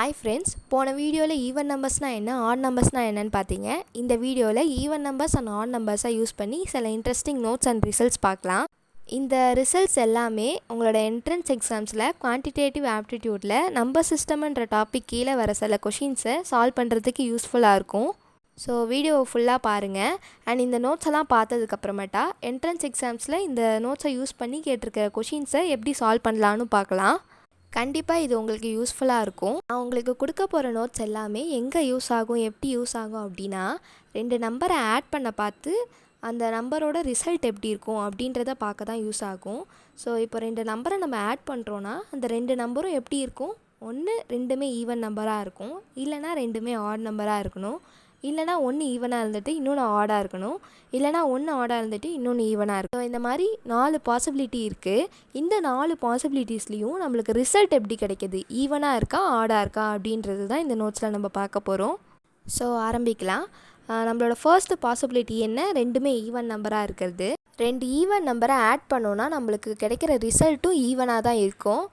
Hi friends, போன வீடியோவில் even நம்பர்ஸ்னால் என்ன, ஆட் நம்பர்ஸ்னால் என்னன்னு பார்த்தீங்க. இந்த வீடியோவில் ஈவன் நம்பர்ஸ் அண்ட் ஆட் நம்பர்ஸை யூஸ் பண்ணி சில இன்ட்ரெஸ்டிங் நோட்ஸ் அண்ட் ரிசல்ட்ஸ் பார்க்கலாம். இந்த ரிசல்ட்ஸ் எல்லாமே உங்களோட என்ட்ரன்ஸ் எக்ஸாம்ஸில் குவான்டிடேட்டிவ் ஆப்டிடியூடில் நம்பர் சிஸ்டம்ன்ற டாபிக் கீழே வர சில கொஷின்ஸை சால்வ் பண்ணுறதுக்கு யூஸ்ஃபுல்லாக இருக்கும். ஸோ வீடியோவை ஃபுல்லாக பாருங்கள். அண்ட் இந்த நோட்ஸ் எல்லாம் பார்த்ததுக்கப்புறமேட்டா என்ட்ரன்ஸ் எக்ஸாம்ஸில் இந்த நோட்ஸை யூஸ் பண்ணி கேட்டிருக்க கொஷின்ஸை எப்படி சால்வ் பண்ணலான்னு பார்க்கலாம். கண்டிப்பாக இது உங்களுக்கு யூஸ்ஃபுல்லாக இருக்கும். நான் உங்களுக்கு கொடுக்க போகிற நோட்ஸ் எல்லாமே எங்கே யூஸ் ஆகும், எப்படி யூஸ் ஆகும் அப்படின்னா, 2 நம்பரை ஆட் பண்ண பார்த்து அந்த நம்பரோட ரிசல்ட் எப்படி இருக்கும் அப்படின்றத பார்க்க தான் யூஸ் ஆகும். ஸோ இப்போ 2 நம்பரை நம்ம ஆட் பண்ணுறோன்னா அந்த 2 நம்பரும் எப்படி இருக்கும், ஒன்று 2மே ஈவன் நம்பராக இருக்கும், இல்லைனா 2மே ஆட் நம்பராக இருக்கணும், இல்லைனா ஒன்று ஈவனாக இருந்துட்டு இன்னொன்று ஆடாக இருக்கணும், இல்லைனா ஒன்று ஆடாக இருந்துட்டு இன்னொன்று ஈவனாக இருக்கும். ஸோ இந்த மாதிரி 4 பாசிபிலிட்டி இருக்குது. இந்த 4 பாசிபிலிட்டிஸ்லேயும் நம்மளுக்கு ரிசல்ட் எப்படி கிடைக்கிது, ஈவனாக இருக்கா ஆடாக இருக்கா அப்படின்றது தான் இந்த நோட்ஸில் நம்ம பார்க்க போகிறோம். ஸோ ஆரம்பிக்கலாம். நம்மளோட ஃபர்ஸ்ட் பாசிபிலிட்டி என்ன, 2மே ஈவன் நம்பராக இருக்கிறது. 2 ஈவன் நம்பரை ஆட் பண்ணோன்னா நம்மளுக்கு கிடைக்கிற ரிசல்ட்டும் ஈவனாக தான் இருக்கும்.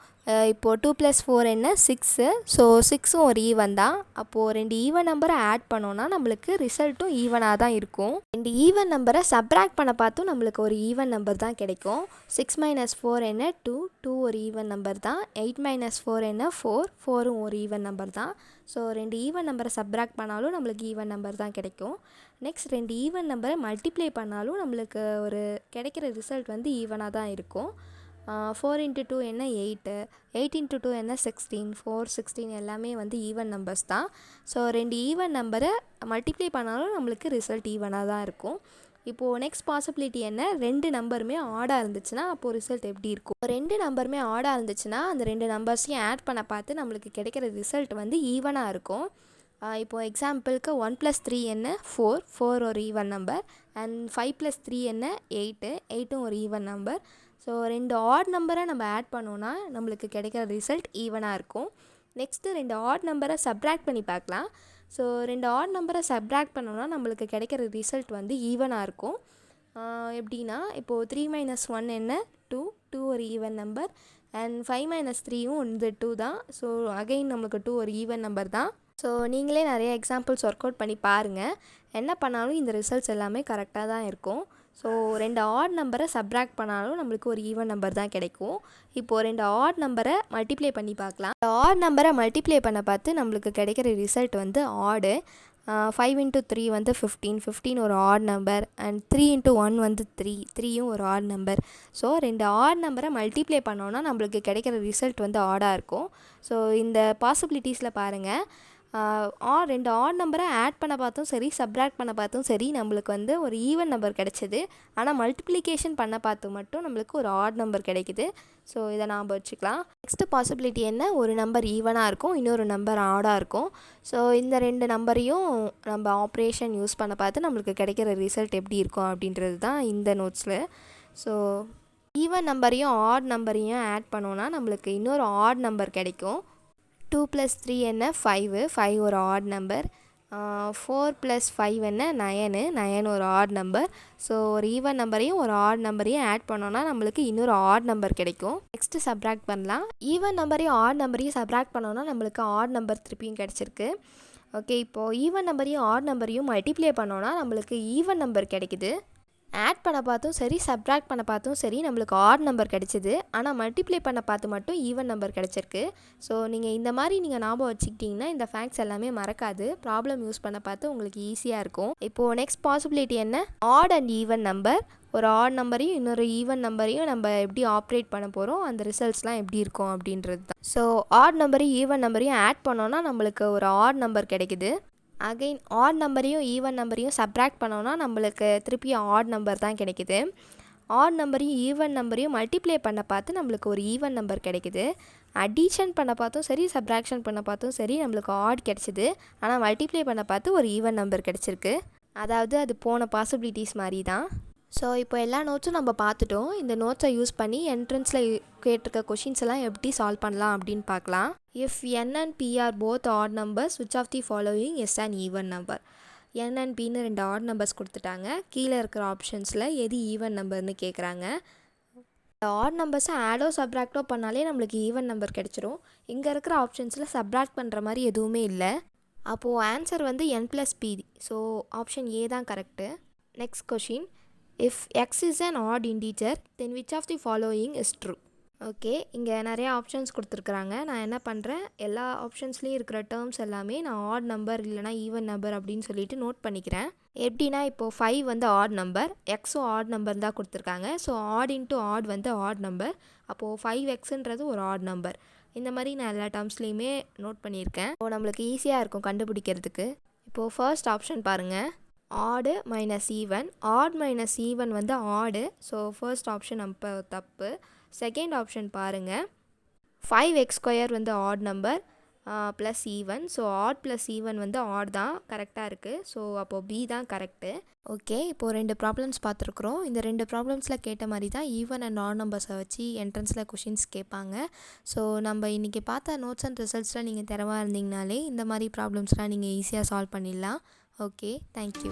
இப்போது 2 + 4 என்ன 6. ஸோ 6ம் ஒரு ஈவன் தான். அப்போது 2 ஈவன் நம்பரை ஆட் பண்ணோன்னா நம்மளுக்கு ரிசல்ட்டும் ஈவனாக தான் இருக்கும். 2 ஈவன் நம்பரை சப்ராக்ட் பண்ண பார்த்தும் நம்மளுக்கு ஒரு ஈவன் நம்பர் தான் கிடைக்கும். 6 - 4 என்ன 2, 2 ஒரு ஈவன் நம்பர் தான். 8 - 4 என்ன 4, 4ம் ஒரு ஈவன் நம்பர் தான். ஸோ 2 ஈவன் நம்பரை சப்ராக்ட் பண்ணாலும் நம்மளுக்கு ஈவன் நம்பர் தான் கிடைக்கும். நெக்ஸ்ட் 2 ஈவன் நம்பரை மல்டிப்ளை பண்ணாலும் நம்மளுக்கு ஒரு கிடைக்கிற ரிசல்ட் வந்து ஈவனாக தான் இருக்கும். 4 × 2 என்ன 8, 8 × 2 என்ன 16, 4, 16 எல்லாமே வந்து ஈவன் நம்பர்ஸ் தான். ஸோ 2 ஈவன் நம்பரை மல்டிப்ளை பண்ணாலும் நம்மளுக்கு ரிசல்ட் ஈவனாக தான் இருக்கும். இப்போது நெக்ஸ்ட் பாசிபிலிட்டி என்ன, 2 நம்பருமே ஆடாக இருந்துச்சுன்னா அப்போது ரிசல்ட் எப்படி இருக்கும். 2 நம்பருமே ஆடாக இருந்துச்சுன்னா அந்த 2 நம்பர்ஸையும் ஆட் பண்ண பார்த்து நம்மளுக்கு கிடைக்கிற ரிசல்ட் வந்து ஈவனாக இருக்கும். இப்போது எக்ஸாம்பிளுக்கு 1 + 3 என்ன 4, 4 ஒரு ஈவன் நம்பர். அண்ட் 5 + 3 என்ன 8, 8ம் ஒரு ஈவன் நம்பர். ஸோ 2 ஆட் நம்பரை நம்ம ஆட் பண்ணோன்னா நம்மளுக்கு கிடைக்கிற ரிசல்ட் ஈவனாக இருக்கும். நெக்ஸ்ட்டு 2 ஆட் நம்பரை சப்ராக்ட் பண்ணி பார்க்கலாம். ஸோ 2 ஆட் நம்பரை சப்ராக்ட் பண்ணோன்னா நம்மளுக்கு கிடைக்கிற ரிசல்ட் வந்து ஈவனாக இருக்கும். எப்படின்னா இப்போது 3 - 1 என்ன 2, 2 ஒரு ஈவன் நம்பர். அண்ட் 5 - 3யும் வந்து 2 தான். ஸோ அகைன் நம்மளுக்கு 2 ஒரு ஈவன் நம்பர் தான். ஸோ நீங்களே நிறைய எக்ஸாம்பிள்ஸ் ஒர்க் அவுட் பண்ணி பாருங்கள். என்ன பண்ணாலும் இந்த ரிசல்ட்ஸ் எல்லாமே கரெக்டாக தான் இருக்கும். ஸோ 2 ஆட் நம்பரை சப்ராக்ட் பண்ணாலும் நம்மளுக்கு ஒரு ஈவன் நம்பர் தான் கிடைக்கும். இப்போது 2 ஆட் நம்பரை மல்டிப்ளை பண்ணி பார்க்கலாம். ஆட் நம்பரை மல்டிப்ளை பண்ண பார்த்து நம்மளுக்கு கிடைக்கிற ரிசல்ட் வந்து ஆடு. 5 × 3 வந்து 15, 15 ஒரு ஆட் நம்பர். அண்ட் 3 × 1 வந்து 3, 3யும் ஒரு ஆட் நம்பர். ஸோ 2 ஆட் நம்பரை மல்டிப்ளை பண்ணோன்னா நம்மளுக்கு கிடைக்கிற ரிசல்ட் வந்து ஆடாக இருக்கும். ஸோ இந்த பாசிபிலிட்டிஸில் பாருங்கள், 2 ஆட் நம்பரை ஆட் பண்ண பார்த்தும் சரி சப்ராக்ட் பண்ண பார்த்தும் சரி நம்மளுக்கு வந்து ஒரு ஈவன் நம்பர் கிடைச்சிது. ஆனால் மல்டிப்ளிகேஷன் பண்ண பார்த்து மட்டும் நம்மளுக்கு ஒரு ஆட் நம்பர் கிடைக்குது. ஸோ இதை நாம் வச்சுக்கலாம். நெக்ஸ்ட்டு பாசிபிலிட்டி என்ன, ஒரு நம்பர் ஈவனாக இருக்கும், இன்னொரு நம்பர் ஆடாக இருக்கும். ஸோ இந்த 2 நம்பரையும் நம்ம ஆப்ரேஷன் யூஸ் பண்ண பார்த்து நம்மளுக்கு கிடைக்கிற ரிசல்ட் எப்படி இருக்கும் அப்படின்றது தான் இந்த நோட்ஸில். ஸோ ஈவன் நம்பரையும் ஆட் நம்பரையும் ஆட் பண்ணோன்னா நம்மளுக்கு இன்னொரு ஆட் நம்பர் கிடைக்கும். 2 + 3 என்ன 5, 5 ஒரு ஆட் நம்பர். 4 + 5 என்ன 9, 9 ஒரு ஆட் நம்பர். ஸோ ஒரு ஈவன் நம்பரையும் ஒரு ஆட் நம்பரையும் ஆட் பண்ணோன்னா நம்மளுக்கு இன்னொரு ஆட் நம்பர் கிடைக்கும். நெக்ஸ்ட்டு சப்ராக்ட் பண்ணலாம். ஈவன் நம்பரையும் ஆட் நம்பரையும் சப்ராக்ட் பண்ணோன்னா நம்மளுக்கு ஆட் நம்பர் திருப்பியும் கிடச்சிருக்கு. ஓகே, இப்போது ஈவன் நம்பரையும் ஆட் நம்பரையும் மல்டிப்ளை பண்ணோன்னா நம்மளுக்கு ஈவன் நம்பர் கிடைக்குது. ஆட் பண்ண பார்த்தும் சரி சப்ராக்ட் பண்ண பார்த்தும் சரி நம்மளுக்கு ஆட் நம்பர் கிடச்சிது. ஆனால் மல்டிப்ளை பண்ண பார்த்து மட்டும் ஈவன் நம்பர் கிடச்சிருக்கு. ஸோ நீங்கள் இந்த மாதிரி நீங்கள் ஞாபகம் வச்சுக்கிட்டிங்கன்னா இந்த ஃபேக்ட்ஸ் எல்லாமே மறக்காது. ப்ராப்ளம் யூஸ் பண்ண பார்த்து உங்களுக்கு ஈஸியாக இருக்கும். இப்போது நெக்ஸ்ட் பாசிபிலிட்டி என்ன, ஆட் அண்ட் ஈவன் நம்பர். ஒரு ஆட் நம்பரையும் இன்னொரு ஈவன் நம்பரையும் நம்ம எப்படி ஆப்ரேட் பண்ண போகிறோம், அந்த ரிசல்ட்ஸ்லாம் எப்படி இருக்கும் அப்படின்றது தான். ஸோ ஆட் நம்பரையும் ஈவன் நம்பரையும் ஆட் பண்ணோன்னா நம்மளுக்கு ஒரு ஆட் நம்பர் கிடைக்குது. அகைன் ஆட் நம்பரையும் ஈவன் நம்பரையும் சப்ராக்ட் பண்ணோன்னா நம்மளுக்கு திருப்பி ஆட் நம்பர் தான் கிடைக்குது. ஆட் நம்பரையும் ஈவன் நம்பரையும் மல்டிப்ளை பண்ண பார்த்து நம்மளுக்கு ஒரு ஈவன் நம்பர் கிடைக்குது. அடிஷன் பண்ண பார்த்தும் சரி சப்ராக்ஷன் பண்ண பார்த்தும் சரி நம்மளுக்கு ஆட் கிடச்சிது. ஆனால் மல்டிப்ளை பண்ண பார்த்து ஒரு ஈவன் நம்பர் கிடச்சிருக்கு. அதாவது அது போன பாசிபிலிட்டிஸ் மாதிரி தான். ஸோ இப்போ எல்லா நோட்ஸும் நம்ம பார்த்துட்டோம். இந்த நோட்ஸை யூஸ் பண்ணி என்ட்ரன்ஸில் கேட்டிருக்க கொஷின்ஸ் எல்லாம் எப்படி சால்வ் பண்ணலாம் அப்படின்னு பார்க்கலாம். If n and p are both odd numbers, which of the following is an even number? n and pன்னு 2 odd numbers கொடுத்துட்டாங்க. கீழே இருக்கிற ஆப்ஷன்ஸில் எது ஈவன் நம்பர்னு கேட்குறாங்க. ஆட் நம்பர்ஸை ஆடோ சப்ராக்டோ பண்ணாலே நம்மளுக்கு ஈவன் நம்பர் கிடச்சிரும். இங்கே இருக்கிற ஆப்ஷன்ஸில் சப்ராக்ட் பண்ணுற மாதிரி எதுவுமே இல்லை. அப்போது ஆன்சர் வந்து n+p. ஸோ ஆப்ஷன் ஏ தான் correct. Next question, if X is an odd integer then which of the following is true? Okay, இங்கே நிறைய ஆப்ஷன்ஸ் கொடுத்துருக்குறாங்க. நான் என்ன பண்ணுறேன், எல்லா ஆப்ஷன்ஸ்லேயும் இருக்கிற டேர்ம்ஸ் எல்லாமே நான் ஆட் நம்பர் இல்லைனா ஈவன் நம்பர் அப்படின்னு சொல்லிட்டு நோட் பண்ணிக்கிறேன். எப்படின்னா, இப்போது 5 வந்து ஆட் நம்பர், எக்ஸும் ஆட் நம்பர் தான் கொடுத்துருக்காங்க. ஸோ ஆட் இன்ட்டு ஆட் வந்து ஆட் நம்பர். அப்போது 5x ஒரு ஆட் நம்பர். இந்த மாதிரி நான் எல்லா டேர்ம்ஸ்லேயுமே நோட் பண்ணியிருக்கேன். இப்போது நம்மளுக்கு ஈஸியாக இருக்கும் கண்டுபிடிக்கிறதுக்கு. இப்போது ஃபர்ஸ்ட் ஆப்ஷன் பாருங்கள், odd minus even. Odd minus even வந்து ஆடு. ஸோ ஃபர்ஸ்ட் ஆப்ஷன் அப்போ தப்பு. செகண்ட் ஆப்ஷன் பாருங்கள், 5x² வந்து odd number plus even. So odd plus even வந்து ஆட் தான் கரெக்டாக இருக்குது. ஸோ அப்போது பி தான் கரெக்டு. ஓகே, இப்போது 2 ப்ராப்ளம்ஸ் பார்த்துருக்குறோம். இந்த 2 ப்ராப்ளம்ஸில் கேட்ட மாதிரி தான் ஈவன் அண்ட் ஆட் நம்பர்ஸை வச்சு என்ட்ரன்ஸில் கொஷின்ஸ் கேட்பாங்க. ஸோ நம்ம இன்றைக்கி பார்த்த நோட்ஸ் அண்ட் ரிசல்ட்ஸில் நீங்கள் திறவாக இருந்தீங்கனாலே இந்த மாதிரி ப்ராப்ளம்ஸ்லாம் நீங்கள் ஈஸியாக சால்வ் பண்ணிடலாம். Okay, thank you.